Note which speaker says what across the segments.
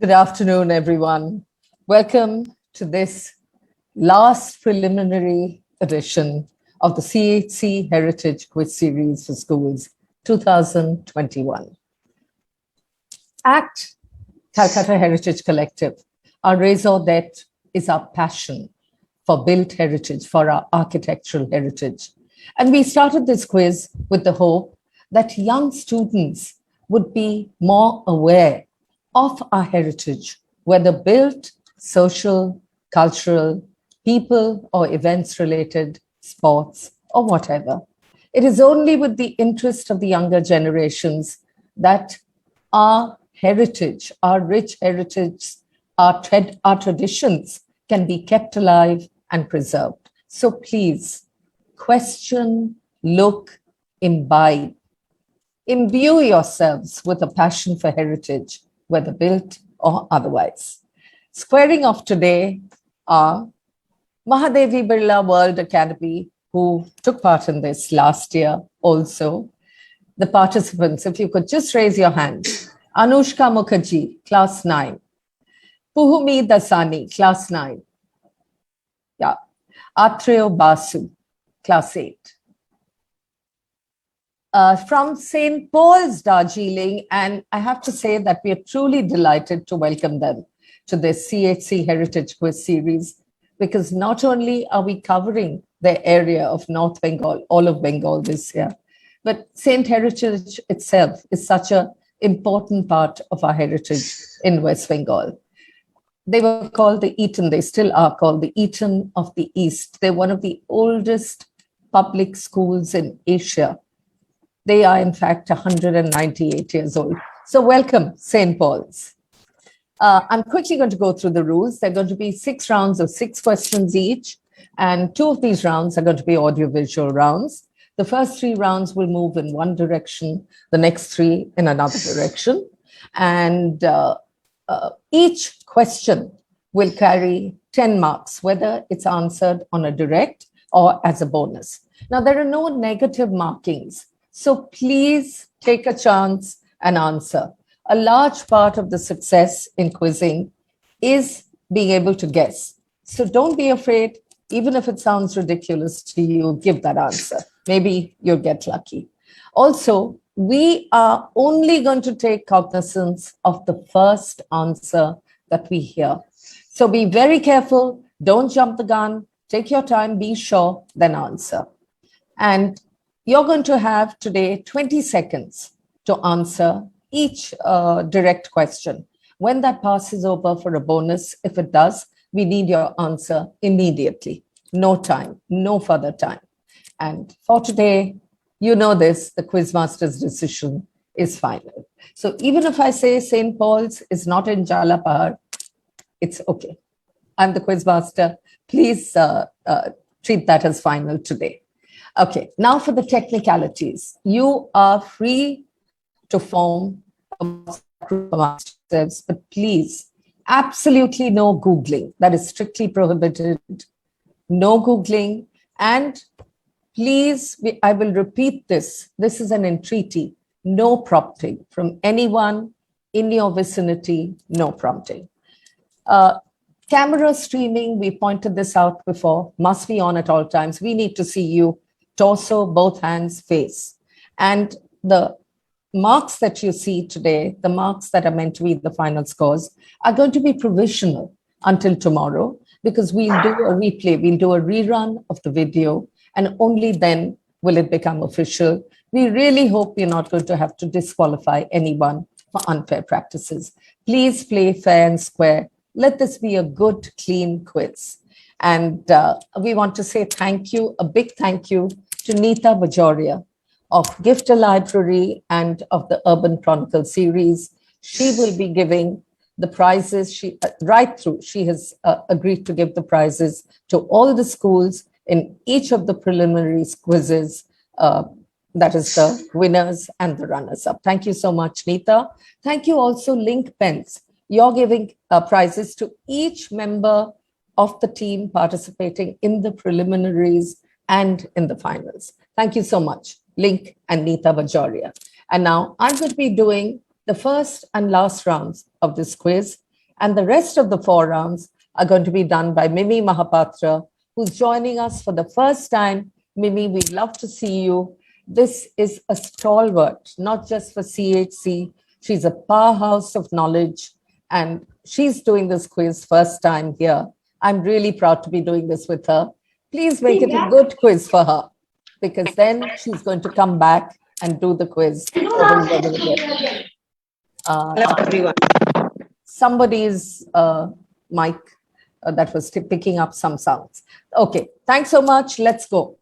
Speaker 1: Good afternoon, everyone. Welcome to this last preliminary edition of the CHC Heritage Quiz Series for Schools 2021. At Calcutta Heritage Collective, our raison d'etre is our passion for built heritage, for our architectural heritage. And we started this quiz with the hope that young students would be more aware of our heritage, whether built, social, cultural, people or events related, sports, or whatever. It is only with the interest of the younger generations that our heritage, our rich heritage, our traditions can be kept alive and preserved. So please question, look, imbibe. Imbue yourselves with a passion for heritage, whether built or otherwise. Squaring off today are Mahadevi Birla World Academy, who took part in this last year also. The participants, if you could just raise your hands. Anushka Mukherjee, class 9. Puhumi Dasani, class 9. Yeah. Atreo Basu, class 8. From St. Paul's, Darjeeling, and I have to say that we are truly delighted to welcome them to this CHC Heritage Quiz Series, because not only are we covering the area of North Bengal, all of Bengal this year, but Saint Heritage itself is such an important part of our heritage in West Bengal. They were called the Eton, they still are called the Eton of the East. They're one of the oldest public schools in Asia. They are, in fact, 198 years old. So welcome, St. Paul's. I'm quickly going to go through the rules. There are going to be 6 rounds of 6 questions each, and 2 of these rounds are going to be audiovisual rounds. The first 3 rounds will move in one direction, the next 3 in another direction. And each question will carry 10 marks, whether it's answered on a direct or as a bonus. Now, there are no negative markings. So please take a chance and answer. A large part of the success in quizzing is being able to guess. So don't be afraid, even if it sounds ridiculous to you, give that answer. Maybe you'll get lucky. Also, we are only going to take cognizance of the first answer that we hear. So be very careful, don't jump the gun, take your time, be sure, then answer. And you're going to have today 20 seconds to answer each direct question. When that passes over for a bonus, if it does, we need your answer immediately. No time, no further time. And for today, you know this, the Quizmaster's decision is final. So even if I say St. Paul's is not in Jalapahar, it's okay. I'm the Quizmaster. Please treat that as final today. Okay, now for the technicalities. You are free to form a group amongst yourselves, but please, absolutely no Googling. That is strictly prohibited. No Googling. And please, I will repeat this. This is an entreaty. No prompting from anyone in your vicinity, no prompting. Camera streaming, we pointed this out before, must be on at all times. We need to see you. Torso, both hands, face. And the marks that you see today, the marks that are meant to be the final scores, are going to be provisional until tomorrow, because we'll do a replay, we'll do a rerun of the video, and only then will it become official. We really hope you're not going to have to disqualify anyone for unfair practices. Please play fair and square. Let this be a good, clean quiz. And we want to say thank you, a big thank you to Neeta Bajoria of Gift a Library and of the Urban Chronicle series. She will be giving the prizes right through. She has agreed to give the prizes to all the schools in each of the preliminary quizzes. That is the winners and the runners-up. Thank you so much, Neeta. Thank you also, Link Pens. You're giving prizes to each member of the team participating in the preliminaries and in the finals. Thank you so much, Link and Neeta Bajoria. And now I'm going to be doing the first and last rounds of this quiz. And the rest of the 4 rounds are going to be done by Mimi Mahapatra, who's joining us for the first time. Mimi, we'd love to see you. This is a stalwart, not just for CHC. She's a powerhouse of knowledge, and she's doing this quiz first time here. I'm really proud to be doing this with her. Please make it a good quiz for her, because then she's going to come back and do the quiz over and over again.
Speaker 2: Hello, everyone.
Speaker 1: Somebody's mic that was picking up some sounds. Okay, thanks so much. Let's go.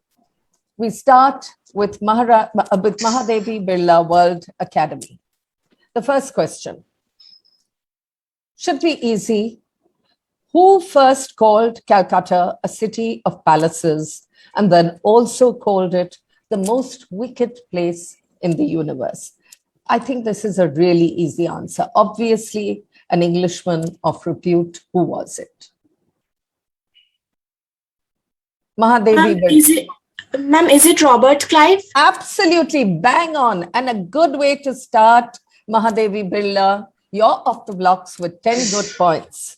Speaker 1: We start with Mahadevi Birla World Academy. The first question should be easy. Who first called Calcutta a city of palaces and then also called it the most wicked place in the universe? I think this is a really easy answer. Obviously, an Englishman of repute. Who was it? Mahadevi Birla.
Speaker 3: Ma'am, is it Robert Clive?
Speaker 1: Absolutely, bang on. And a good way to start, Mahadevi Birla. You're off the blocks with 10 good points.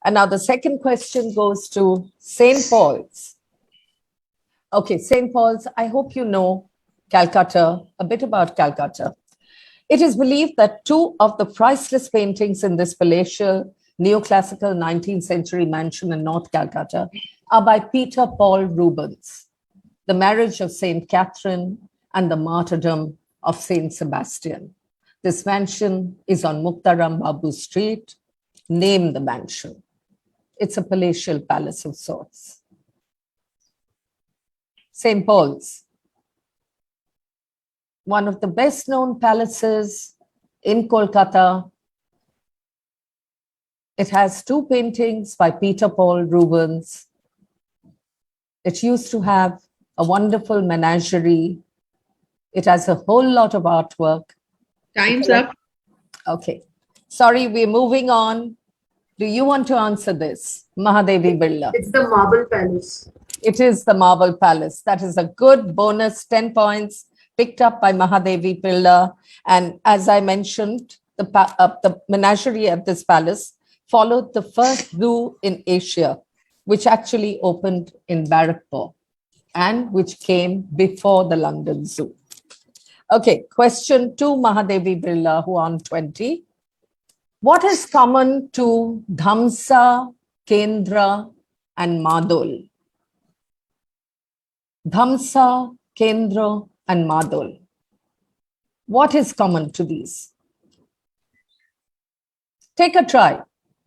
Speaker 1: And now the second question goes to St. Paul's. Okay, St. Paul's, I hope you know Calcutta, a bit about Calcutta. It is believed that 2 of the priceless paintings in this palatial neoclassical 19th century mansion in North Calcutta are by Peter Paul Rubens: The Marriage of St. Catherine and the Martyrdom of St. Sebastian. This mansion is on Muktaram Babu Street. Name the mansion. It's a palatial palace of sorts. St. Paul's, one of the best known palaces in Kolkata. It has 2 paintings by Peter Paul Rubens. It used to have a wonderful menagerie. It has a whole lot of artwork.
Speaker 2: Time's up.
Speaker 1: Okay. Sorry, we're moving on. Do you want to answer this, Mahadevi Birla?
Speaker 4: It's the Marble Palace.
Speaker 1: It is the Marble Palace. That is a good bonus, 10 points picked up by Mahadevi Birla. And as I mentioned, the menagerie at this palace followed the first zoo in Asia, which actually opened in Barrackpore and which came before the London Zoo. Okay, question 2, Mahadevi Birla, who on 20. What is common to Dhamsa, Kendra, and Madol? Dhamsa, Kendra, and Madol. What is common to these? Take a try.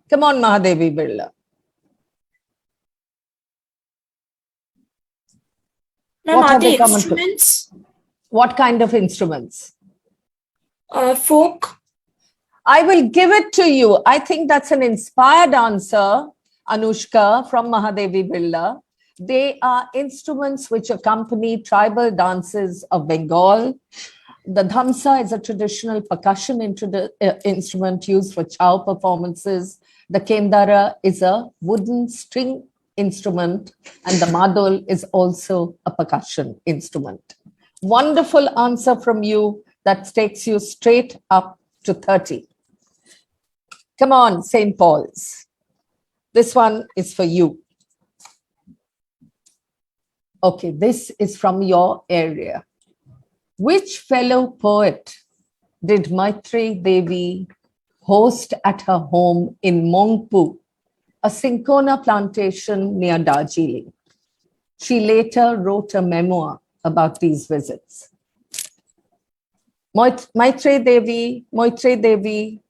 Speaker 1: Come on, Mahadevi Birla.
Speaker 3: Ma'am,
Speaker 1: What
Speaker 3: are
Speaker 1: are they
Speaker 3: they
Speaker 1: common to?
Speaker 3: instruments?
Speaker 1: What kind of instruments?
Speaker 3: Folk?
Speaker 1: I will give it to you. I think that's an inspired answer, Anushka, from Mahadevi Birla. They are instruments which accompany tribal dances of Bengal. The dhamsa is a traditional percussion instrument used for chow performances. The kendara is a wooden string instrument, and the madol is also a percussion instrument. Wonderful answer from you. That takes you straight up to 30. Come on, St. Paul's. This one is for you. Okay, this is from your area. Which fellow poet did Maitri Devi host at her home in Mongpu, a cinchona plantation near Darjeeling? She later wrote a memoir about these visits. Maitri Devi,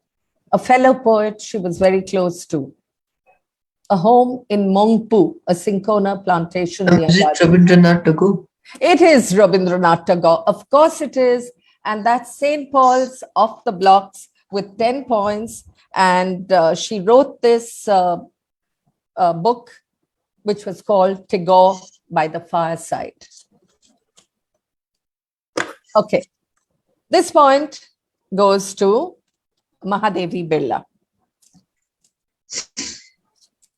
Speaker 1: a fellow poet she was very close to. A home in Mongpu, a cinchona plantation near
Speaker 5: Is it Rabindranath Tagore?
Speaker 1: It is Rabindranath Tagore. Of course it is. And that's St. Paul's off the blocks with 10 points. And she wrote this book, which was called Tagore by the Fireside. Okay. This point goes to Mahadevi Birla.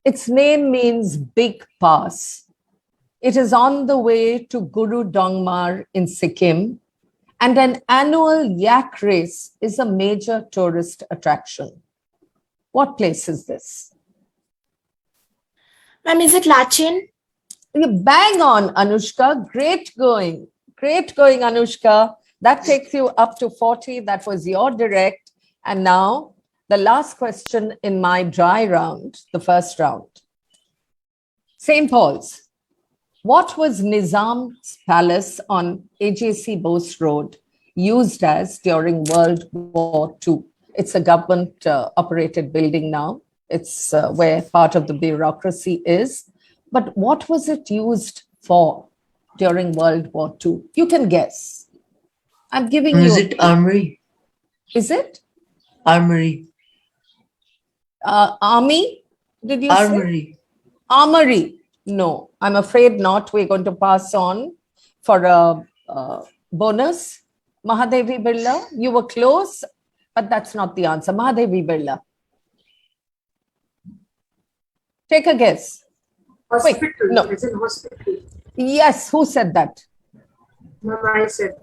Speaker 1: Its name means big pass. It is on the way to Guru Dongmar in Sikkim, and an annual yak race is a major tourist attraction. What place is this?
Speaker 3: Ma'am, is it Lachin?
Speaker 1: You bang on, Anushka. Great going. Great going, Anushka. That takes you up to 40. That was your direct. And now the last question in my dry round, the first round. St. Paul's. What was Nizam's palace on AJC Bose Road used as during World War II? It's a government operated building now. It's where part of the bureaucracy is. But what was it used for during World War II? You can guess. I'm giving you.
Speaker 4: Is it armory?
Speaker 1: Is it?
Speaker 4: Armory.
Speaker 1: Army? Did you say?
Speaker 4: Armory.
Speaker 1: Armory. No, I'm afraid not. We're going to pass on for a bonus. Mahadevi Birla, you were close, but that's not the answer. Mahadevi Birla. Take a guess.
Speaker 5: Hospital.
Speaker 1: Wait, no.
Speaker 5: It's in hospital.
Speaker 1: Yes, who said that?
Speaker 5: Ma'am, I said.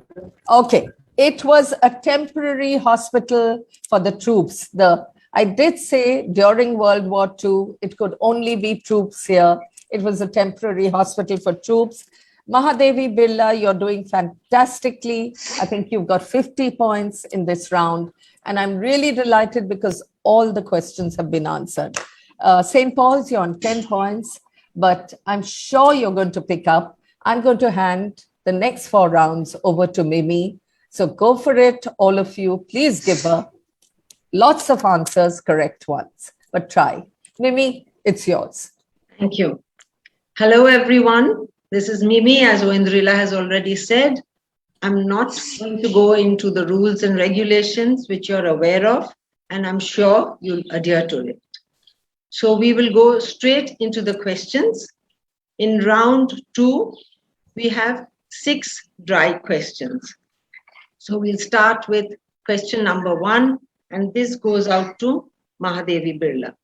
Speaker 1: Okay, it was a temporary hospital for the troops. I did say during World War II, it could only be troops here. It was a temporary hospital for troops. Mahadevi Birla, you're doing fantastically. I think you've got 50 points in this round. And I'm really delighted because all the questions have been answered. St. Paul's, you're on 10 points, but I'm sure you're going to pick up. I'm going to hand the next 4 rounds over to Mimi. So go for it, all of you. Please give her lots of answers, correct ones, but try. Mimi, it's yours.
Speaker 2: Thank you. Hello, everyone. This is Mimi, as Oindrilla has already said. I'm not going to go into the rules and regulations, which you're aware of, and I'm sure you'll adhere to it. So we will go straight into the questions. In round 2, we have 6 dry questions. So we'll start with question number 1, and this goes out to Mahadevi Birla.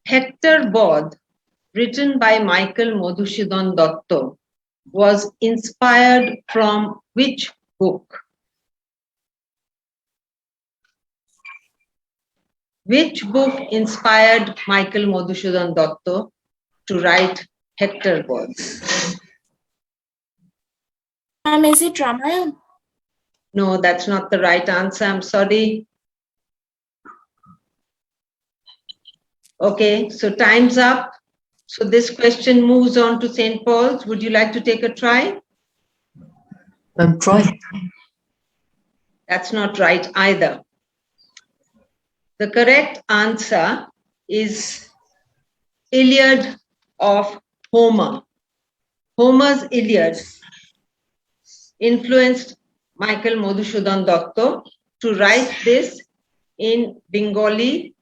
Speaker 2: Hector Bod, written by Michael Madhusudhan Dutt, was inspired from which book? Which book inspired Michael Madhusudhan Dutt to write Hector Bod?
Speaker 3: Ma'am, is it Ramayana?
Speaker 2: No, that's not the right answer. I'm sorry. Okay, so time's up. So this question moves on to St. Paul's. Would you like to take a try?
Speaker 4: Try.
Speaker 2: That's not right either. The correct answer is Iliad of Homer. Homer's Iliad influenced Michael Madhusudhan Dutt to write this in Bengali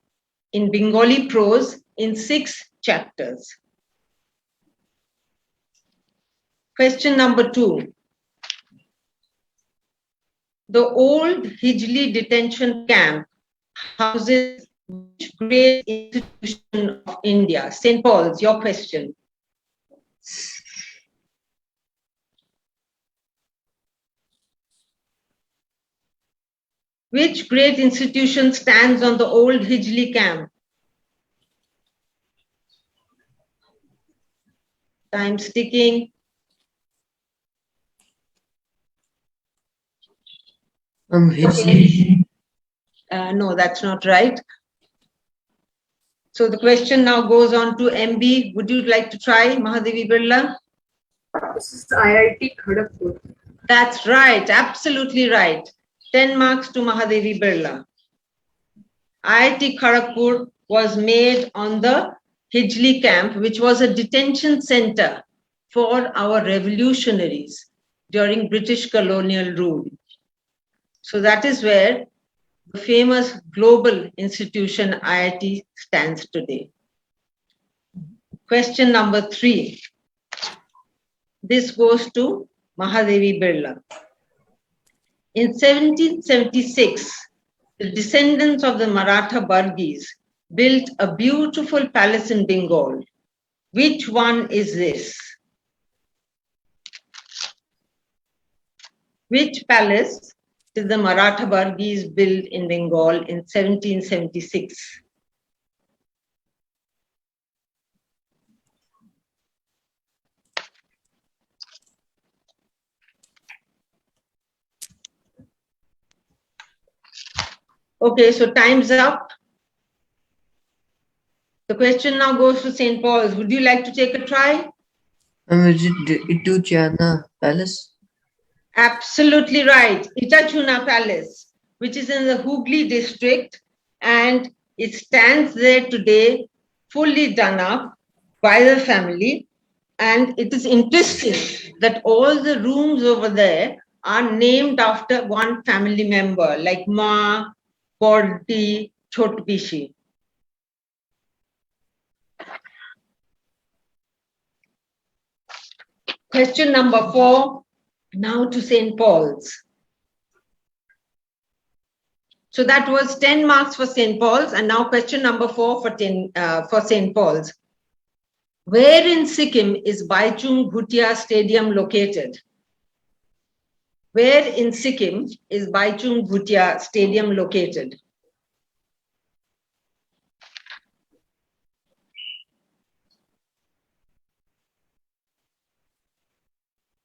Speaker 2: prose in 6 chapters. Question number 2. The old Hijli detention camp houses which great institution of India? St. Paul's, your question. Which great institution stands on the old Hijli camp? Time's ticking.
Speaker 4: Hijli.
Speaker 2: No, that's not right. So the question now goes on to MB. Would you like to try, Mahadevi Birla?
Speaker 5: This is the IIT Kharagpur.
Speaker 2: That's right, absolutely right. 10 marks to Mahadevi Birla. IIT Kharagpur was made on the Hijli camp, which was a detention center for our revolutionaries during British colonial rule. So that is where the famous global institution IIT stands today. Question number 3. This goes to Mahadevi Birla. In 1776, the descendants of the Maratha Burghis built a beautiful palace in Bengal. Which one is this? Which palace till the Maratha Burghese built in Bengal in 1776. Okay, so time's up. The question now goes to St. Paul's. Would you like to take a try?
Speaker 4: Is it Itujana Palace?
Speaker 2: Absolutely right. Itachuna Palace, which is in the Hooghly district, and it stands there today, fully done up by the family. And it is interesting that all the rooms over there are named after one family member, like Ma, Porti, Chotbishi. Question number 4, now to St. Paul's. So that was 10 marks for St. Paul's, and now question number 4 for St. Paul's. Where in Sikkim is Baichung Bhutia Stadium located? Where in Sikkim is Baichung Bhutia Stadium located?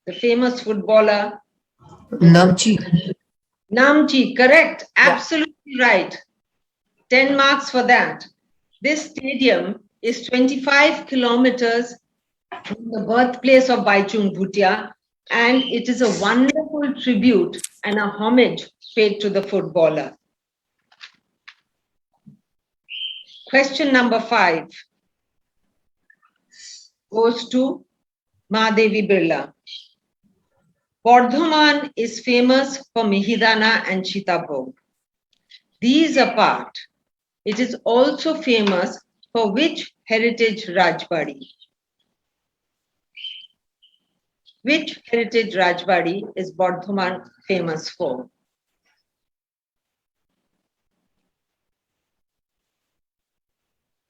Speaker 2: The famous footballer
Speaker 4: Namchi.
Speaker 2: Namchi, correct, absolutely right. 10 marks for that. This stadium is 25 kilometers from the birthplace of Baichung Bhutia, and it is a wonderful tribute and a homage paid to the footballer. Question number 5 goes to Mahadevi Birla. Bardhaman is famous for Mihidana and Chitabhog. These apart, it is also famous for which heritage Rajbari? Which heritage Rajbari is Bardhaman famous for?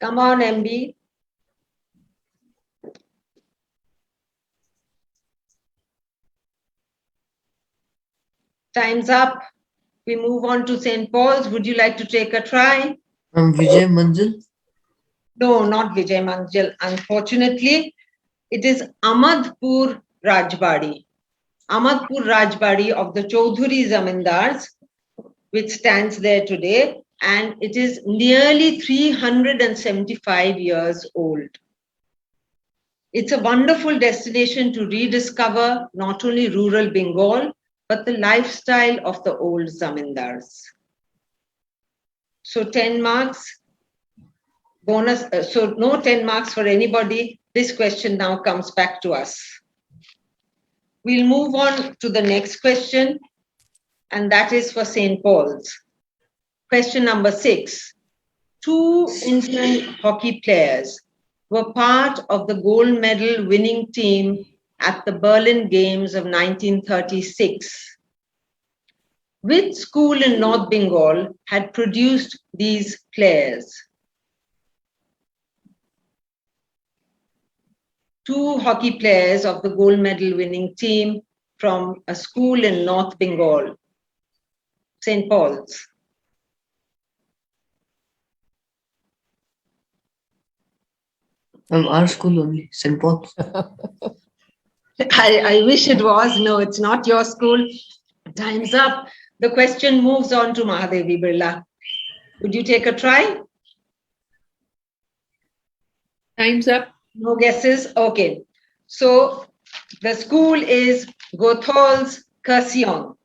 Speaker 2: Come on, MB. Time's up. We move on to St. Paul's. Would you like to take a try?
Speaker 4: Vijay Manzil.
Speaker 2: No, not Vijay Manjal. Unfortunately, it is Ahmadpur Rajbari. Ahmadpur Rajbari of the Chaudhuri Zamindars, which stands there today, and it is nearly 375 years old. It's a wonderful destination to rediscover not only rural Bengal, but the lifestyle of the old Zamindars. So 10 marks, bonus, so no 10 marks for anybody. This question now comes back to us. We'll move on to the next question, and that is for St. Paul's. Question number 6. 2 Indian hockey players were part of the gold medal winning team at the Berlin Games of 1936. Which school in North Bengal had produced these players? 2 hockey players of the gold medal winning team from a school in North Bengal, St. Paul's.
Speaker 4: Our school only, St. Paul's.
Speaker 2: I wish it was. No, it's not your school. Time's up. The question moves on to Mahadevi Birla. Would you take a try?
Speaker 5: Time's up.
Speaker 2: No guesses? Okay. So the school is Gothol's Kurseong.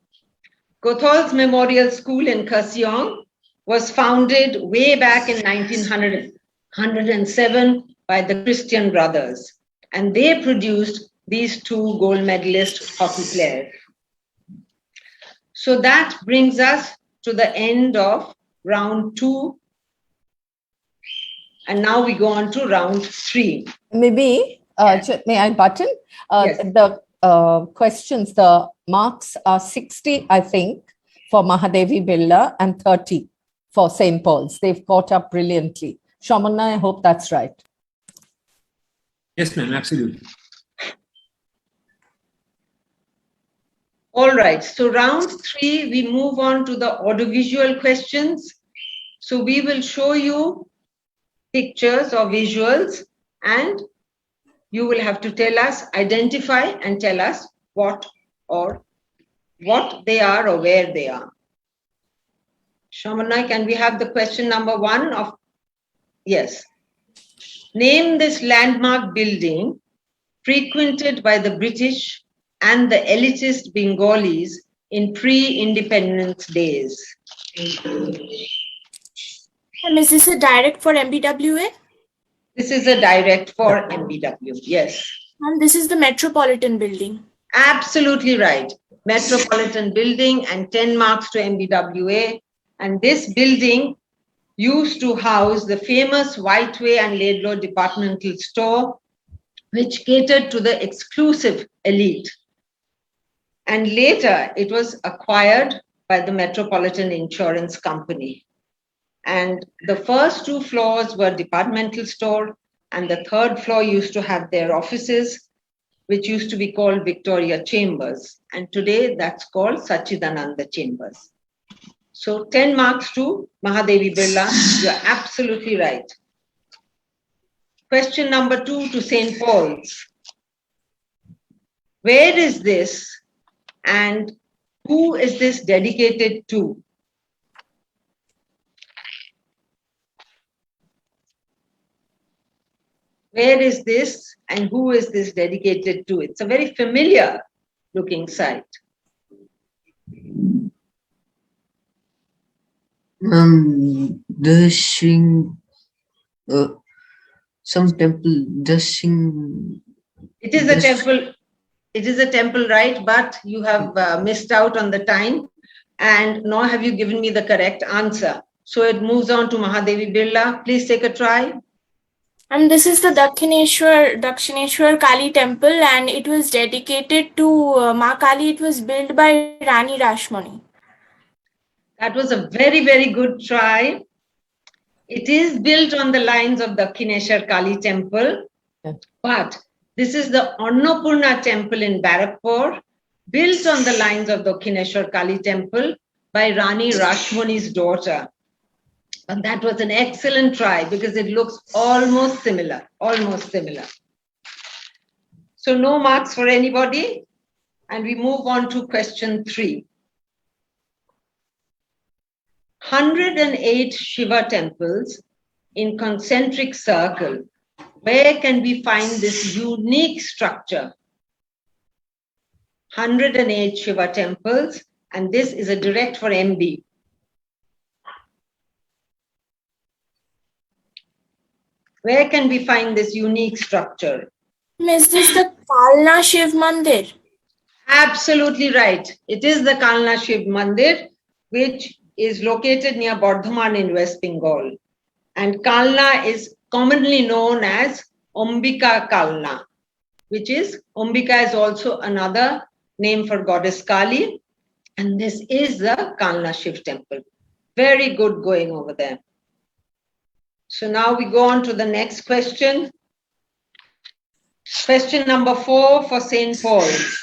Speaker 2: Gothol's Memorial School in Kurseong was founded way back in 1907 by the Christian Brothers, and they produced these 2 gold medalist hockey players. So that brings us to the end of round 2. And now we go on to round 3.
Speaker 1: Maybe, may I button?
Speaker 2: Yes.
Speaker 1: The questions, the marks are 60, I think, for Mahadevi Birla and 30 for St. Paul's. They've caught up brilliantly. Shamanna, I hope that's right.
Speaker 6: Yes, ma'am, absolutely.
Speaker 2: All right, so round 3, we move on to the audiovisual questions. So we will show you pictures or visuals, and you will have to tell us, identify and tell us what they are or where they are. Shamanai, can we have the question number 1 of, yes. Name this landmark building frequented by the British and the elitist Bengalis in pre-independence days.
Speaker 3: Is this a direct for MBWA?
Speaker 2: This is a direct for MBW, yes.
Speaker 3: This is the Metropolitan Building.
Speaker 2: Absolutely right. Metropolitan Building, and 10 marks to MBWA. And this building used to house the famous Whiteway and Laidlaw departmental store, which catered to the exclusive elite. And later it was acquired by the Metropolitan Insurance Company. And the first 2 floors were departmental store, and the 3rd floor used to have their offices, which used to be called Victoria Chambers. And today that's called Sachidananda Chambers. So 10 marks to Mahadevi Birla. You're absolutely right. Question number 2 to St. Paul's. Where is this and who is this dedicated to? Where is this and who is this dedicated to? It's a very familiar looking site.
Speaker 4: Dashing, some temple, dashing.
Speaker 2: It is a temple. It is a temple, right? But you have missed out on the time, and nor have you given me the correct answer. So it moves on to Mahadevi Birla. Please take a try.
Speaker 3: And this is the Dakshineshwar Kali temple, and it was dedicated to Ma Kali. It was built by Rani Rashmani.
Speaker 2: That was a very, very good try. It is built on the lines of the Dakshineshwar Kali temple, but this is the Annapurna temple in Barakpur, built on the lines of the Dakshineshwar Kali temple by Rani Rashmani's daughter. And that was an excellent try because it looks almost similar, So no marks for anybody. And we move on to question 3. 108 Shiva temples in concentric circle. Where can we find this unique structure? 108 Shiva temples, and this is a direct for MB. Where can we find this unique structure?
Speaker 3: Is this the Kalna Shiv Mandir?
Speaker 2: Absolutely right. It is the Kalna Shiv Mandir, which is located near Bardhaman in West Bengal. And Kalna is commonly known as Ambika Kalna, which is, Ambika is also another name for goddess Kali. And this is the Kalna Shiv temple. Very good going over there. So now we go on to the next question. Question number 4 for St. Paul's.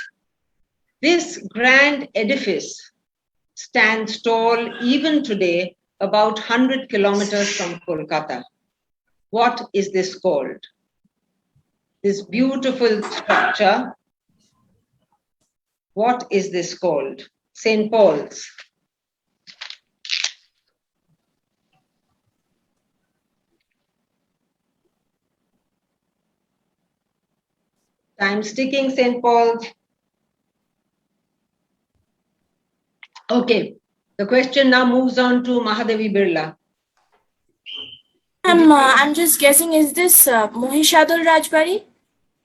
Speaker 2: This grand edifice stands tall even today, about 100 kilometers from Kolkata. What is this called? This beautiful structure, what is this called? St. Paul's. Time's ticking, St. Paul's. Okay, the question now moves on to Mahadevi Birla.
Speaker 3: I'm just guessing, is this Mohishadol Rajbari?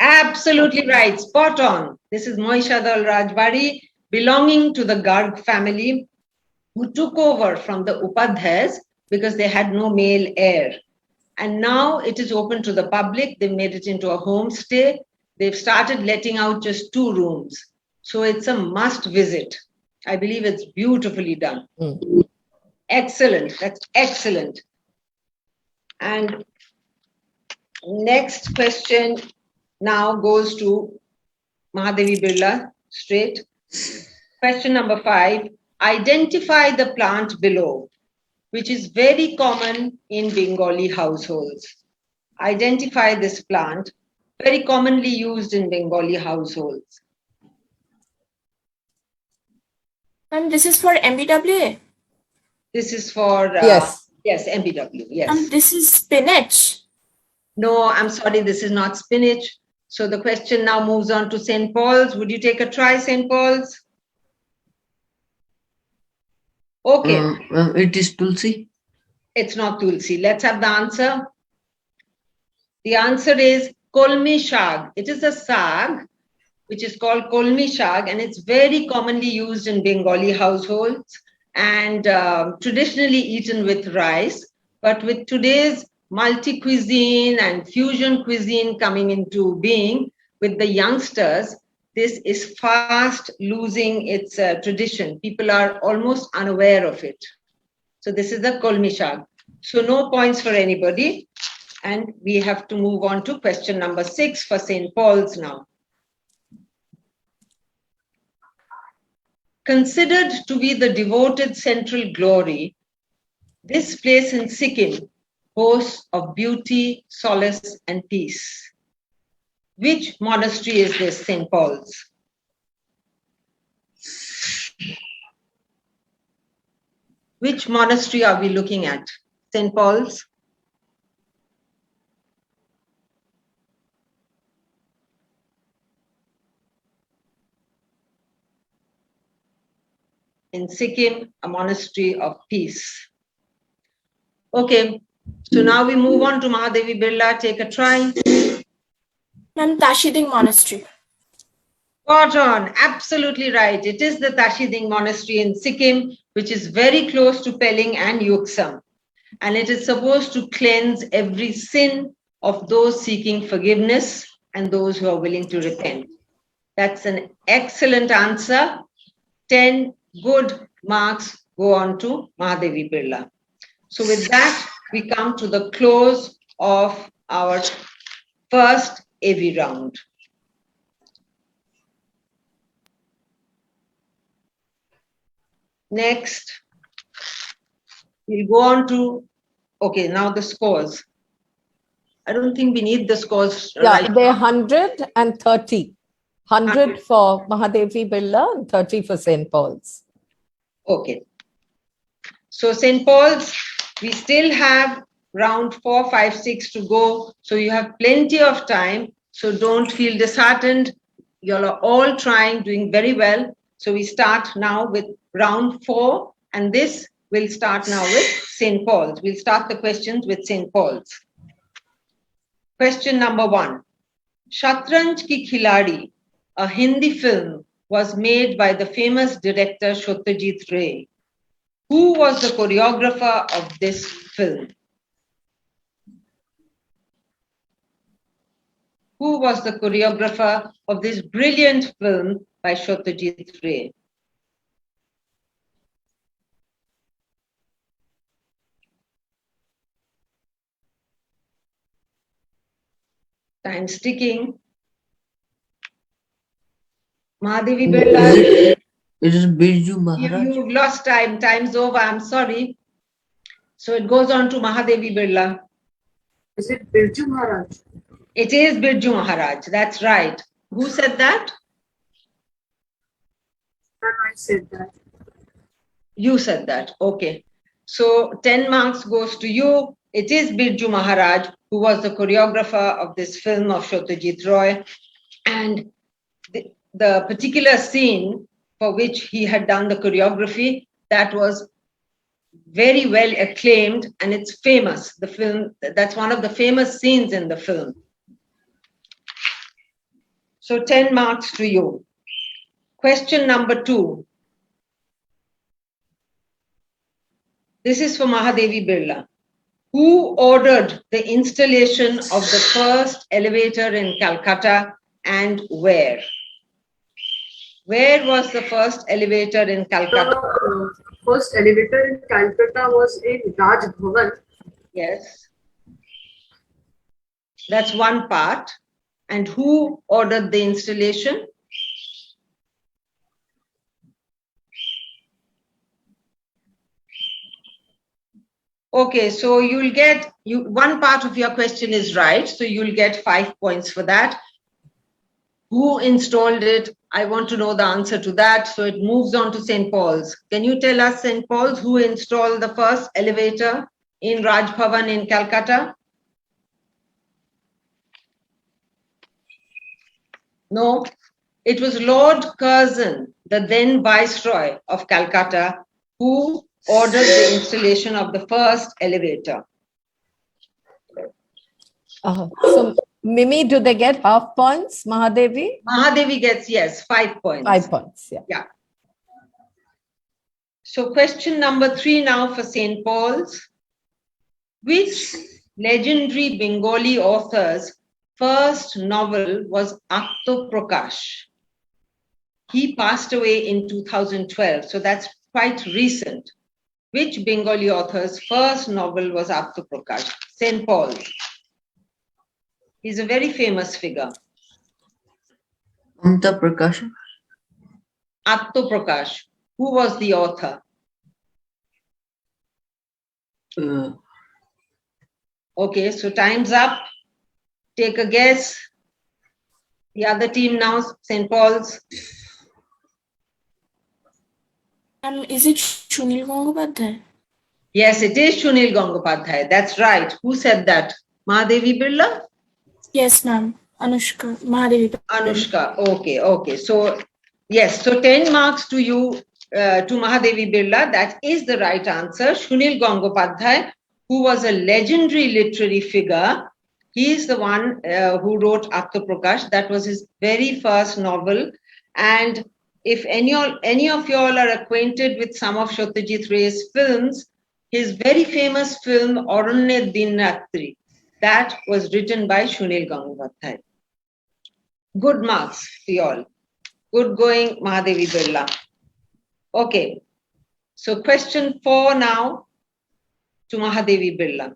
Speaker 2: Absolutely right, spot on. This is Mohishadol Rajbari, belonging to the Garg family, who took over from the Upadhyayas because they had no male heir. And now it is open to the public. They've made it into a homestay. They've started letting out just 2 rooms. So it's a must visit. I believe it's beautifully done. Excellent. That's excellent. And next question now goes to Mahadevi Birla, straight. Question number 5. Identify the plant below, which is very common in Bengali households. Identify this plant, very commonly used in Bengali households.
Speaker 3: Ma'am, this is for MBWA.
Speaker 2: This is for,
Speaker 1: Yes.
Speaker 2: yes, MBW, yes.
Speaker 3: This is spinach.
Speaker 2: No, I'm sorry, this is not spinach. So the question now moves on to St. Paul's. Would you take a try, St. Paul's? Okay,
Speaker 4: It is tulsi.
Speaker 2: it's not tulsi. Let's have the answer. The answer is kolmi shag. It is a sag, which is called kolmi shag, and it's very commonly used in Bengali households and traditionally eaten with rice. But with today's multi-cuisine and fusion cuisine coming into being with the youngsters, this is fast losing its tradition. People are almost unaware of it. So this is the kolmi shag. So no points for anybody. And we have to move on to question number 6 for St. Paul's now. Considered to be the devoted central glory, this place in Sikkim boasts of beauty, solace, and peace. Which monastery is this, St. Paul's? Which monastery are we looking at? St. Paul's? In Sikkim, a monastery of peace. Okay, so now we move on to Mahadevi Birla. Take a try.
Speaker 3: Ma'am, Tashiding Monastery.
Speaker 2: Spot on, absolutely right. It is the Tashiding Monastery in Sikkim, which is very close to Pelling and Yuksam. And it is supposed to cleanse every sin of those seeking forgiveness and those who are willing to repent. That's an excellent answer. 10 good marks go on to Mahadevi Birla. So with that, we come to the close of our first AV round. Next, we'll go on to, okay, now the scores. I don't think we need the scores.
Speaker 1: Yeah,
Speaker 2: right
Speaker 1: they're
Speaker 2: now.
Speaker 1: 100 and 30. 100 for Mahadevi Birla and 30 for St. Paul's.
Speaker 2: Okay. So St. Paul's, we still have round 4, 5, 6 to go. So you have plenty of time. So don't feel disheartened. You are all trying, doing very well. So we start now with round 4. And this will start now with St. Paul's. We'll start the questions with St. Paul's. Question number 1. Shatranj Ki Khiladi, a Hindi film, was made by the famous director Satyajit Ray. Who was the choreographer of this film? Who was the choreographer of this brilliant film by Satyajit Ray? Time's ticking. Mahadevi Birla.
Speaker 4: It is Birju Maharaj.
Speaker 2: You've lost time. Time's over. I'm sorry. So it goes on to Mahadevi Birla.
Speaker 5: Is it Birju Maharaj?
Speaker 2: It is Birju Maharaj. That's right. Who said that?
Speaker 5: And I said that.
Speaker 2: You said that. Okay. So 10 marks goes to you. It is Birju Maharaj who was the choreographer of this film of Satyajit Ray. And the particular scene for which he had done the choreography, that was very well acclaimed and it's famous. The film, that's one of the famous scenes in the film. So 10 marks to you. Question number 2. This is for Mahadevi Birla. Who ordered the installation of the first elevator in Calcutta and where? Where was the first elevator in Calcutta?
Speaker 5: The first elevator in Calcutta was in Raj Bhavan.
Speaker 2: Yes. That's one part. And who ordered the installation? Okay, so you'll get one part of your question is right, so you'll get 5 points for that. Who installed it? I want to know the answer to that. So it moves on to St. Paul's. Can you tell us, St. Paul's, who installed the first elevator in Raj Bhavan in Calcutta? No, it was Lord Curzon, the then Viceroy of Calcutta, who ordered the installation of the first elevator.
Speaker 1: So, Mimi, do they get half points, Mahadevi?
Speaker 2: Mahadevi gets, yes, 5 points.
Speaker 1: 5 points, yeah.
Speaker 2: Yeah. So question number 3 now for St. Paul's. Which legendary Bengali author's first novel was Atto Prakash? He passed away in 2012, so that's quite recent. Which Bengali author's first novel was Atto Prakash? St. Paul's. He's a very famous figure.
Speaker 4: Amta Prakash.
Speaker 2: Atto Prakash. Who was the author? Okay, so time's up. Take a guess. The other team now, St. Paul's.
Speaker 3: Is it Shunil Gangopadhyay?
Speaker 2: Yes, it is Shunil Gangopadhyay. That's right. Who said that? Mahadevi Birla?
Speaker 3: Yes, ma'am. Anushka. Mahadevi.
Speaker 2: Anushka. Okay. So, yes, so 10 marks to you, to Mahadevi Birla. That is the right answer. Shunil Gangopadhyay, who was a legendary literary figure. He is the one who wrote Atto Prakash. That was his very first novel. And if any of you all are acquainted with some of Satyajit Ray's films, his very famous film, Aranye Din Ratri, that was written by Shunil Gangopadhyay. Good marks to you all. Good going, Mahadevi Birla. Okay, so question 4 now to Mahadevi Birla.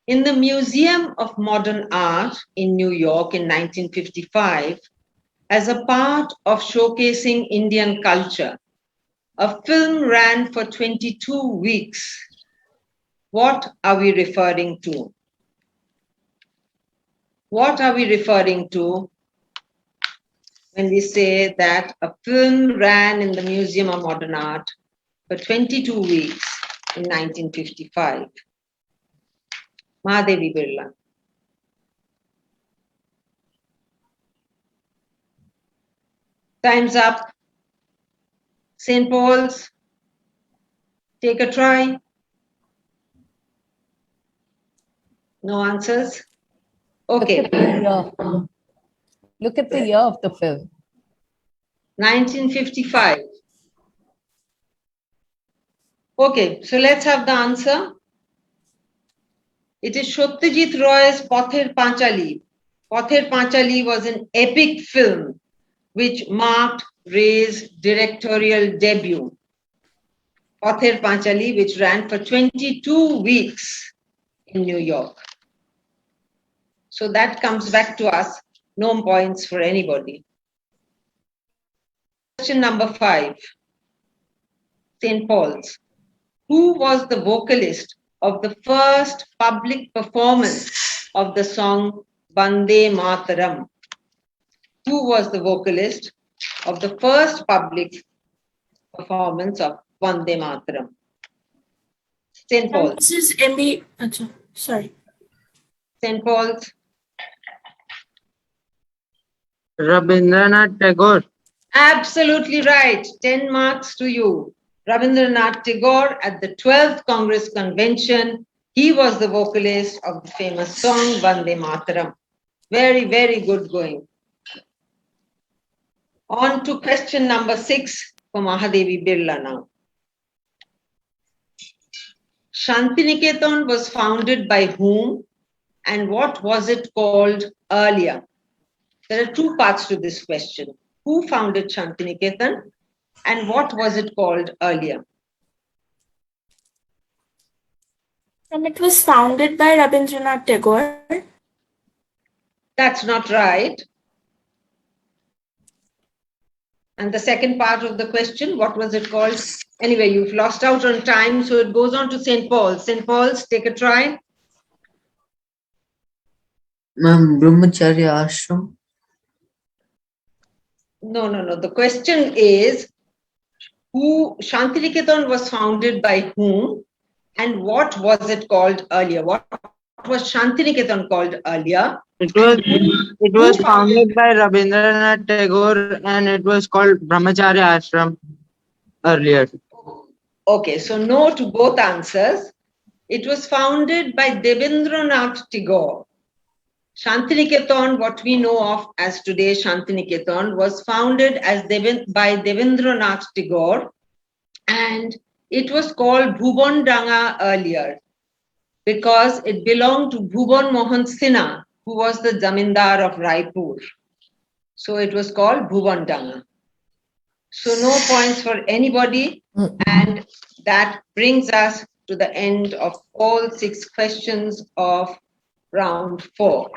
Speaker 2: In the Museum of Modern Art in New York in 1955, as a part of showcasing Indian culture, a film ran for 22 weeks. What are we referring to? What are we referring to when we say that a film ran in the Museum of Modern Art for 22 weeks in 1955? Mahadevi Birla. Time's up. St. Paul's, take a try. No answers? Okay.
Speaker 1: Look at the year of the film.
Speaker 2: 1955. Okay, so let's have the answer. It is Satyajit Roy's Pather Panchali. Pather Panchali was an epic film which marked Ray's directorial debut. Pather Panchali, which ran for 22 weeks in New York. So that comes back to us. No points for anybody. Question number 5. St. Paul's. Who was the vocalist of the first public performance of the song Vande Mataram? Who was the vocalist of the first public performance of Vande Mataram? St. Paul's.
Speaker 3: This is MB. Sorry.
Speaker 2: St. Paul's.
Speaker 6: Rabindranath Tagore.
Speaker 2: Absolutely right. 10 marks to you. Rabindranath Tagore at the 12th Congress Convention. He was the vocalist of the famous song Vande Mataram. Very, very good going. On to question number 6 for Mahadevi Birla now. Shantiniketan was founded by whom and what was it called earlier? There are 2 parts to this question. Who founded Shantiniketan and what was it called earlier?
Speaker 3: It was founded by Rabindranath Tagore.
Speaker 2: That's not right. And the second part of the question, what was it called? Anyway, you've lost out on time, so it goes on to St. Paul's. St. Paul's, take a try.
Speaker 4: Ma'am, Brahmacharya Ashram.
Speaker 2: No. The question is, who Shantiniketan was founded by whom, and what was it called earlier? What was Shantiniketan called earlier?
Speaker 6: It was founded by Rabindranath Tagore and it was called Brahmacharya Ashram earlier.
Speaker 2: Okay, so no to both answers. It was founded by Devendranath Tagore. Shantiniketan, what we know of as today Shantiniketan, was founded as by Devendranath Tagore, and it was called Bhubandanga earlier because it belonged to Bhuban Mohan Sinha, who was the Zamindar of Raipur. So it was called Bhubandanga. So no points for anybody, and that brings us to the end of all 6 questions of round 4.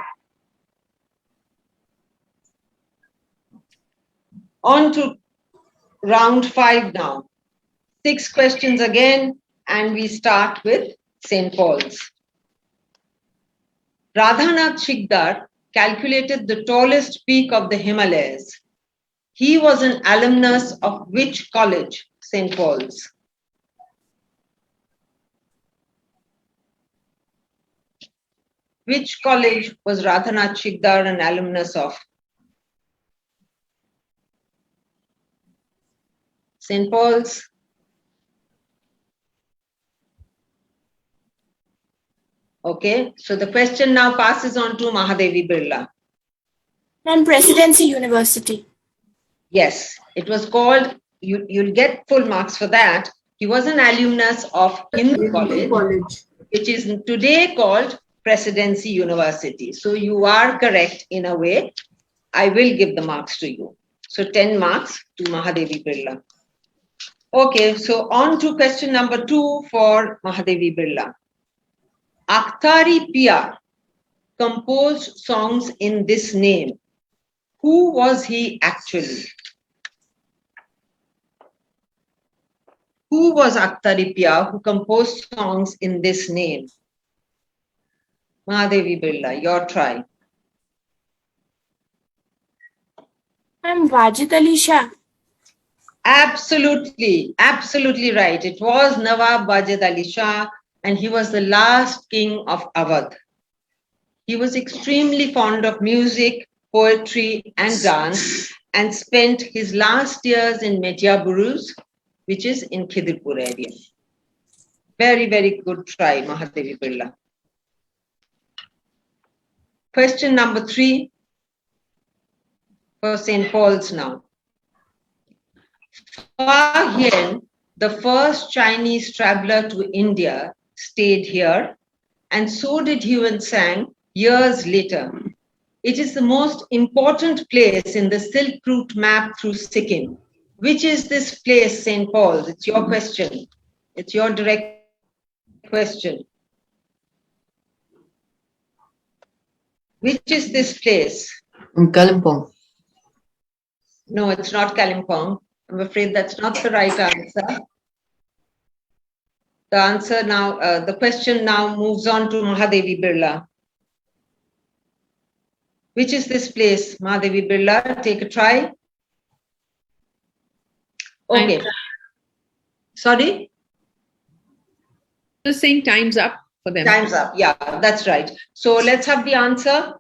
Speaker 2: On to round 5 now. 6 questions again, and we start with St. Paul's. Radhanath Shikdar calculated the tallest peak of the Himalayas. He was an alumnus of which college, St. Paul's? Which college was Radhanath Shikdar an alumnus of? St. Paul's? Okay, so the question now passes on to Mahadevi Birla.
Speaker 3: And Presidency University.
Speaker 2: Yes, it was called, you'll get full marks for that. He was an alumnus of Hindu College, which is today called Presidency University. So you are correct in a way. I will give the marks to you. So 10 marks to Mahadevi Birla. Okay, so on to question number 2 for Mahadevi Birla. Akhtari Pia composed songs in this name. Who was he actually? Who was Akhtari Pia who composed songs in this name? Mahadevi Birla, your try.
Speaker 3: And Wajid Ali Shah.
Speaker 2: Absolutely right. It was Nawab Wajid Ali Shah, and he was the last king of Awadh. He was extremely fond of music, poetry, and dance, and spent his last years in Metia Buruz, which is in Khidirpur area. Very, very good try, Mahadevi Birla. Question number 3 for St. Paul's now. Fa Hien, the first Chinese traveler to India, stayed here, and so did Huan Sang years later. It is the most important place in the Silk Route map through Sikkim. Which is this place, St. Paul's? It's your question. It's your direct question. Which is this place?
Speaker 4: Kalimpong.
Speaker 2: No, it's not Kalimpong. I'm afraid that's not the right answer. The answer now, the question now moves on to Mahadevi Birla. Which is this place, Mahadevi Birla? Take a try. Okay. Sorry?
Speaker 7: Just saying time's up for them.
Speaker 2: Time's up. Yeah, that's right. So let's have the answer.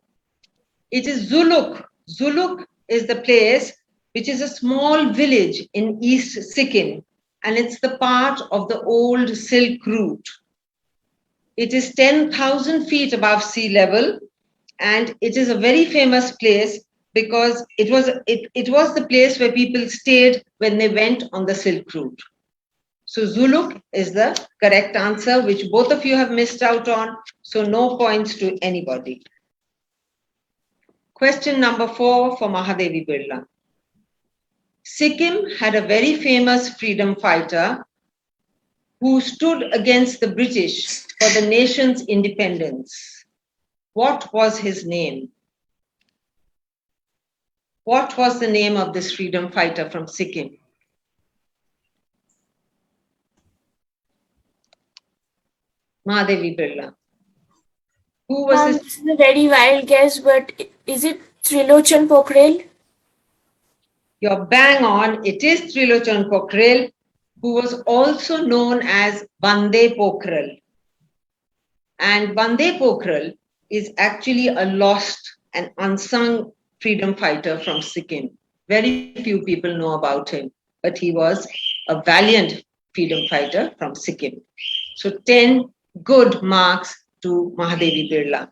Speaker 2: It is Zuluk. Zuluk is the place which is a small village in East Sikkim, and it's the part of the old Silk Route. It is 10,000 feet above sea level, and it is a very famous place because it was the place where people stayed when they went on the Silk Route. So Zuluk is the correct answer, which both of you have missed out on, so no points to anybody. Question number 4 for Mahadevi Birla. Sikkim had a very famous freedom fighter who stood against the British for the nation's independence. What was his name? What was the name of this freedom fighter from Sikkim? Mahadevi Birla. Who was
Speaker 3: Ma'am,
Speaker 2: his?
Speaker 3: this is a very wild guess, but is it Trilochan Pokhrel?
Speaker 2: You're bang on. It is Trilochan Pokhrel, who was also known as Bande Pokhrel. And Bande Pokhrel is actually a lost and unsung freedom fighter from Sikkim. Very few people know about him, but he was a valiant freedom fighter from Sikkim. So 10 good marks to Mahadevi Birla.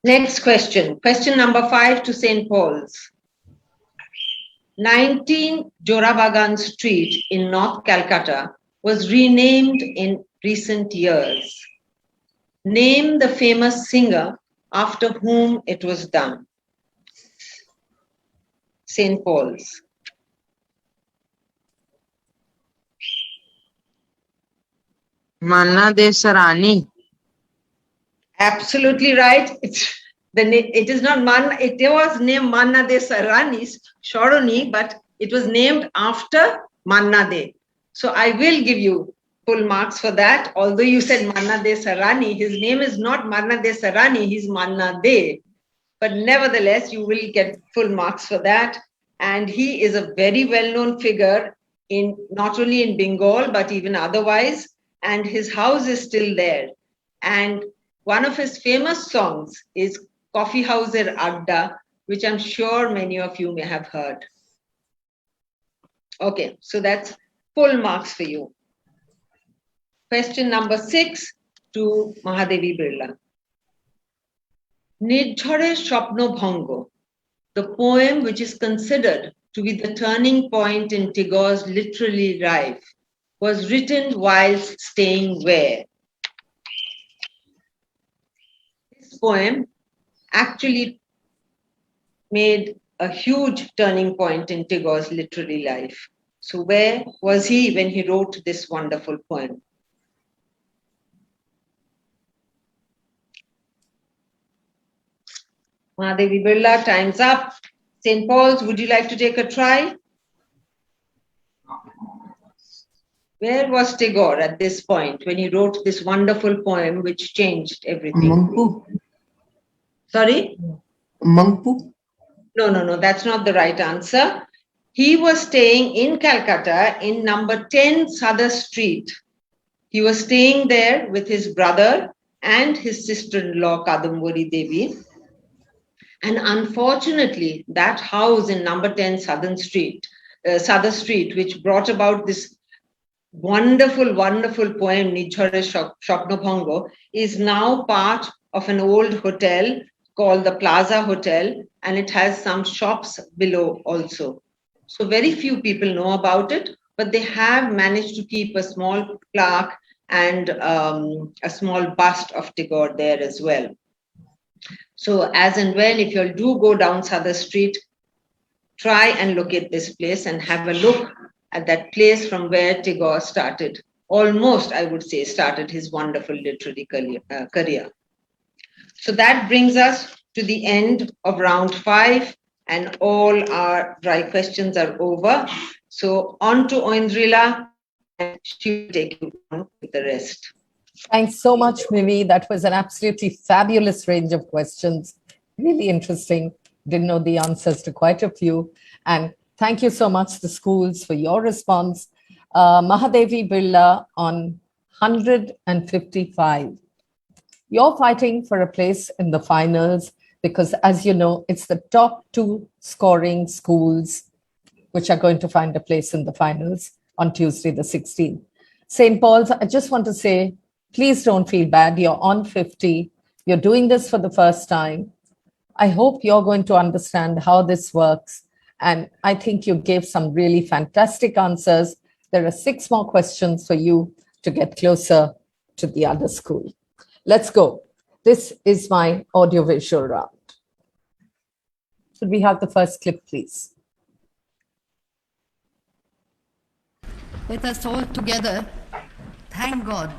Speaker 2: Next question. Question number 5 to St. Paul's. 19 Jorabagan Street in North Calcutta was renamed in recent years. Name the famous singer after whom it was done. St. Paul's.
Speaker 6: Manna De Sarani.
Speaker 2: Absolutely right. It is not Manna. It was named Manna De Sarani, but it was named after Manna De. So I will give you full marks for that. Although you said Manna De Sarani, his name is not Manna De Sarani, he's Manna De. But nevertheless, you will get full marks for that. And he is a very well-known figure in not only in Bengal, but even otherwise. And his house is still there. And one of his famous songs is Coffee House Adda, which I'm sure many of you may have heard. Okay, so that's full marks for you. Question number 6 to Mahadevi Birla. Nidjhore Shopno Bhango, the poem which is considered to be the turning point in Tagore's literary life, was written whilst staying where? This poem actually made a huge turning point in Tagore's literary life. So where was he when he wrote this wonderful poem? Mahadevi Birla, time's up. St. Paul's, would you like to take a try? Where was Tagore at this point when he wrote this wonderful poem which changed everything?
Speaker 4: Mangpu.
Speaker 2: Sorry?
Speaker 4: Mangpu.
Speaker 2: No, that's not the right answer. He was staying in Calcutta in number 10 Sadar Street. He was staying there with his brother and his sister-in-law Kadambari Devi. And unfortunately, that house in number 10 Sadar Street, which brought about this wonderful, wonderful poem, Nidjhore Shopno Bhango, is now part of an old hotel called the Plaza Hotel, and it has some shops below also. So very few people know about it, but they have managed to keep a small plaque and a small bust of Tagore there as well. So as and when, if you do go down Sadar Street, try and look at this place and have a look at that place from where Tagore started, almost, I would say, started his wonderful literary career. So that brings us to the end of round 5, and all our dry questions are over. So on to Oindrilla, and she will take you on with the rest.
Speaker 1: Thanks so much, Mimi. That was an absolutely fabulous range of questions. Really interesting. Didn't know the answers to quite a few. And thank you so much, the schools, for your response. Mahadevi Birla on 155. You're fighting for a place in the finals because, as you know, it's the top 2 scoring schools which are going to find a place in the finals on Tuesday, the 16th. St. Paul's, I just want to say, please don't feel bad. You're on 50. You're doing this for the first time. I hope you're going to understand how this works. And I think you gave some really fantastic answers. There are 6 more questions for you to get closer to the other school. Let's go. This is my audiovisual round. Could we have the first clip, please?
Speaker 7: Let us all together thank God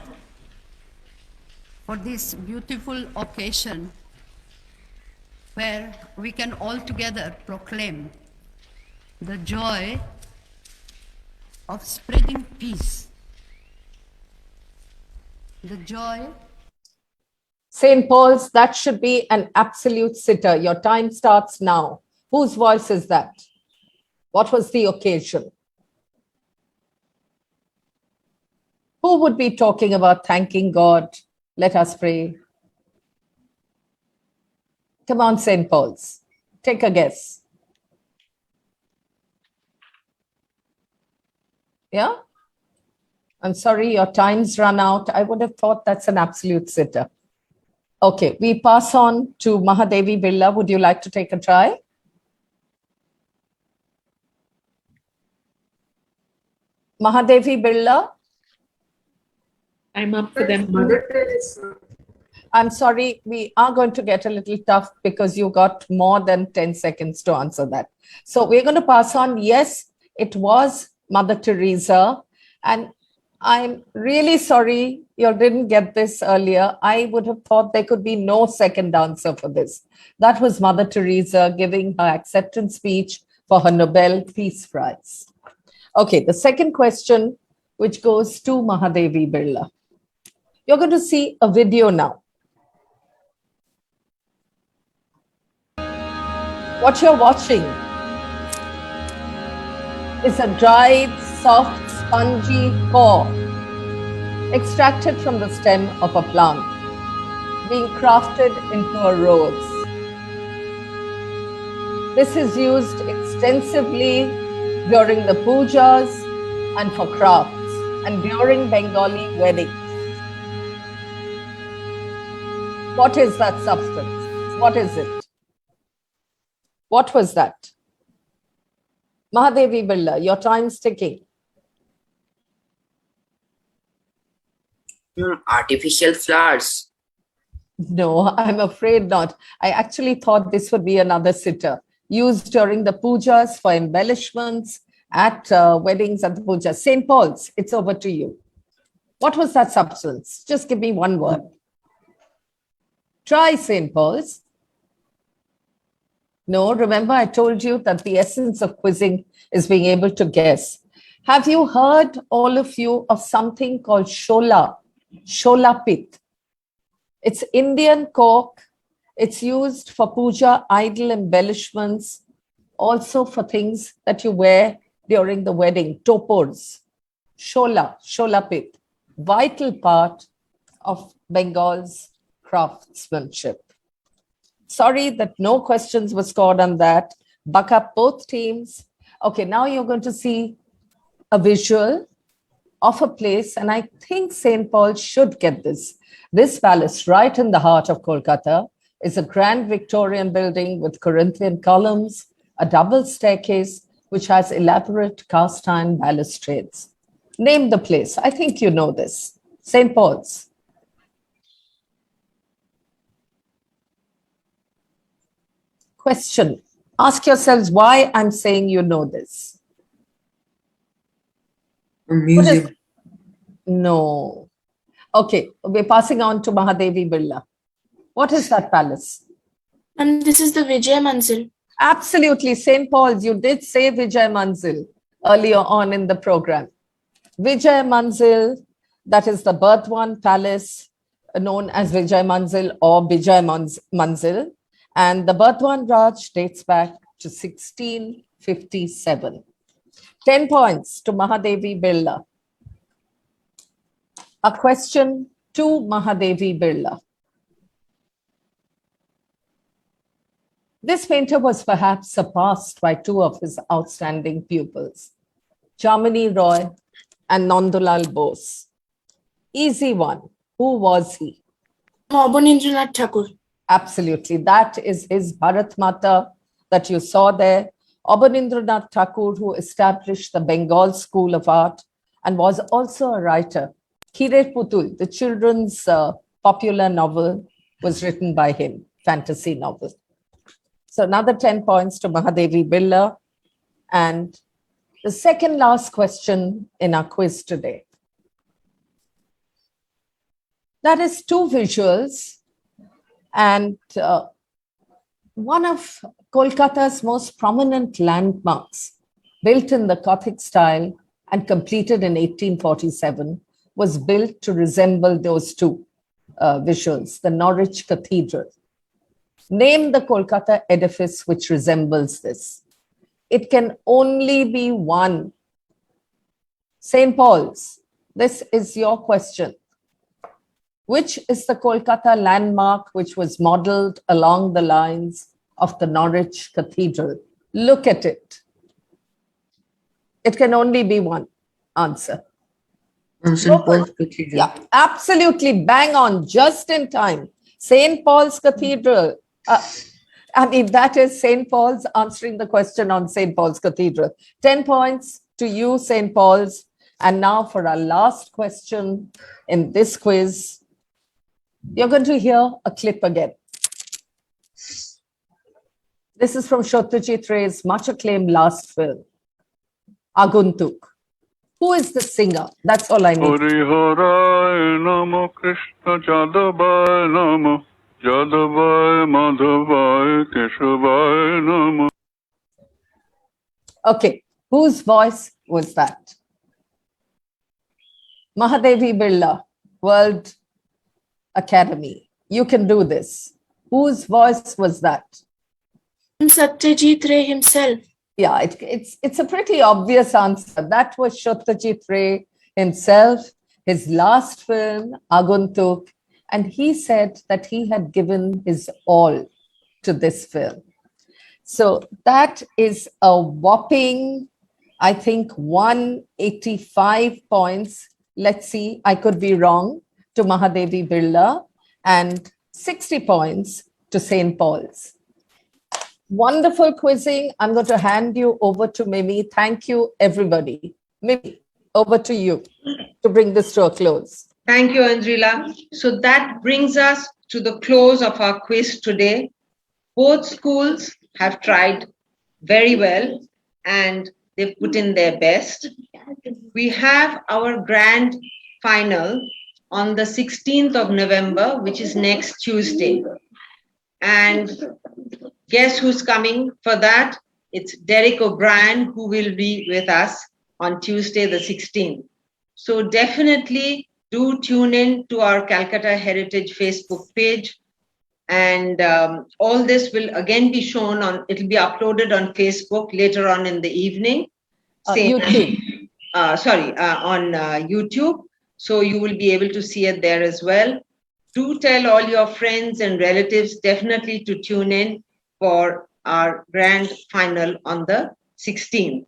Speaker 7: for this beautiful occasion where we can all together proclaim the joy of spreading peace, the joy.
Speaker 1: St. Paul's, that should be an absolute sitter. Your time starts now. Whose voice is that? What was the occasion? Who would be talking about thanking God? Let us pray. Come on, St. Paul's. Take a guess. Yeah? I'm sorry, your time's run out. I would have thought that's an absolute sitter. Okay, we pass on to Mahadevi Birla. Would you like to take a try? Mahadevi Birla?
Speaker 8: I'm up for them.
Speaker 5: Mother Teresa.
Speaker 1: I'm sorry, we are going to get a little tough because you got more than 10 seconds to answer that. So we're going to pass on. Yes, it was Mother Teresa. And I'm really sorry you didn't get this earlier. I would have thought there could be no second answer for this. That was Mother Teresa giving her acceptance speech for her Nobel Peace Prize. Okay, the second question, which goes to Mahadevi Birla. You're going to see a video now. What you're watching is a dried, soft, spongy core extracted from the stem of a plant, being crafted into a rose. This is used extensively during the pujas and for crafts and during Bengali weddings. What is that substance? What is it? What was that? Mahadevi Birla, your time's ticking.
Speaker 9: Artificial flowers.
Speaker 1: No, I'm afraid not. I actually thought this would be another sitter used during the pujas for embellishments at weddings at the pujas. St. Paul's, it's over to you. What was that substance? Just give me one word. Try St. Paul's. No, remember I told you that the essence of quizzing is being able to guess. Have you heard, all of you, of something called shola? Shola pit. It's Indian cork. It's used for puja, idol embellishments, also for things that you wear during the wedding, topors. Shola pit, vital part of Bengal's craftsmanship. Sorry that no questions were scored on that. Buck up both teams. Okay, now you're going to see a visual of a place, and I think St. Paul should get this. This palace, right in the heart of Kolkata, is a grand Victorian building with Corinthian columns, a double staircase, which has elaborate cast iron balustrades. Name the place. I think you know this. St. Paul's. Question. Ask yourselves why I'm saying you know this.
Speaker 4: A museum.
Speaker 1: No. Okay, we're passing on to Mahadevi Birla. What is that palace?
Speaker 3: And this is the Vijay Manzil.
Speaker 1: Absolutely, St. Paul's. You did say Vijay Manzil earlier on in the program. Vijay Manzil, that is the Burdwan Palace, known as Vijay Manzil or Vijay Manzil. And the Burdwan Raj dates back to 1657. 10 points to Mahadevi Birla. A question to Mahadevi Birla. This painter was perhaps surpassed by two of his outstanding pupils, Jamini Roy and Nandulal Bose. Easy one. Who was he?
Speaker 3: Oindrilla Thakur.
Speaker 1: Absolutely. That is his Bharat Mata that you saw there. Oindrilla Thakur, who established the Bengal School of Art and was also a writer. Kire Putul, the children's popular novel, was written by him, fantasy novel. So another 10 points to Mahadevi Birla. And the second last question in our quiz today. That is two visuals. And one of Kolkata's most prominent landmarks, built in the Gothic style and completed in 1847, was built to resemble those two visuals, the Norwich Cathedral. Name the Kolkata edifice which resembles this. It can only be one. St. Paul's, this is your question. Which is the Kolkata landmark which was modeled along the lines of the Norwich Cathedral? Look at it. It can only be one answer.
Speaker 4: St. Paul's Cathedral.
Speaker 1: Yeah, absolutely bang on, just in time. St. Paul's Cathedral. I mean, that is St. Paul's answering the question on St. Paul's Cathedral. 10 points to you, St. Paul's. And now for our last question in this quiz, you're going to hear a clip again. This is from Satyajit Ray's much acclaimed last film, Aguntuk. Who is the singer? That's all I need.
Speaker 8: Hariharai Namo Krishna Jadavai Namo Jadavai Madhavai Keshavai Namo.
Speaker 1: Okay, whose voice was that? Mahadevi Birla World Academy. You can do this. Whose voice was that?
Speaker 3: Satyajit Ray himself.
Speaker 1: Yeah, it's a pretty obvious answer. That was Satyajit Ray himself, his last film, Aguntuk, and he said that he had given his all to this film. So that is a whopping, I think, 185 points. Let's see, I could be wrong, to Mahadevi Birla, and 60 points to St. Paul's. Wonderful quizzing. I'm going to hand you over to Mimi. Thank you, everybody. Mimi, over to you to bring this to a close.
Speaker 2: Thank you, Oindrilla. So that brings us to the close of our quiz today. Both schools have tried very well and they've put in their best. We have our grand final on the 16th of November, which is next Tuesday. And guess who's coming for that? It's Derek O'Brien, who will be with us on Tuesday, the 16th. So definitely do tune in to our Calcutta Heritage Facebook page. And all this will again be shown on, it'll be uploaded on Facebook later on in the evening.
Speaker 1: YouTube.
Speaker 2: On YouTube. So you will be able to see it there as well. Do tell all your friends and relatives definitely to tune in for our grand final on the 16th.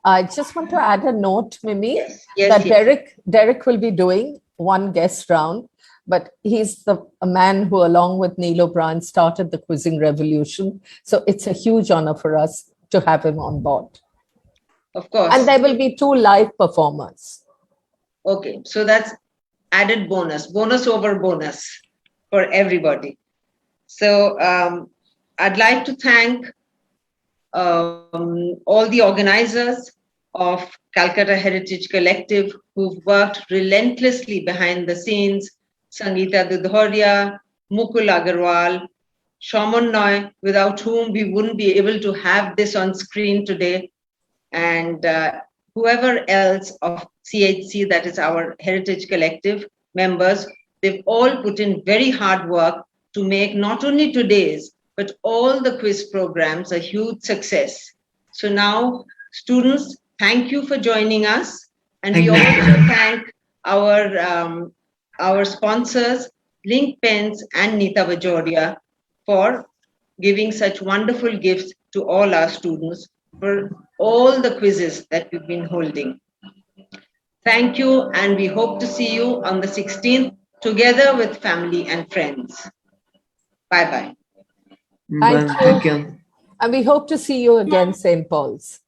Speaker 1: I just want to add a note, Mimi,
Speaker 2: Yes,
Speaker 1: that
Speaker 2: yes.
Speaker 1: Derek will be doing one guest round, but he's a man who, along with Neil O'Brien, started the quizzing revolution. So it's a huge honor for us to have him on board.
Speaker 2: Of course.
Speaker 1: And there will be 2 live performers.
Speaker 2: Okay, so that's added bonus over bonus for everybody. So I'd like to thank all the organizers of Calcutta Heritage Collective who've worked relentlessly behind the scenes, Sangeeta Dudhoria, Mukul Agarwal, Shaman Noy, without whom we wouldn't be able to have this on screen today, and whoever else of CHC, that is our Heritage Collective members, they've all put in very hard work to make not only today's, but all the quiz programs a huge success. So now, students, thank you for joining us. And we also thank our sponsors, Link Pens and Nita Vajoria, for giving such wonderful gifts to all our students for all the quizzes that we've been holding. Thank you, and we hope to see you on the 16th together with family and friends. Bye-bye.
Speaker 1: Thank you. And we hope to see you again, St. Paul's.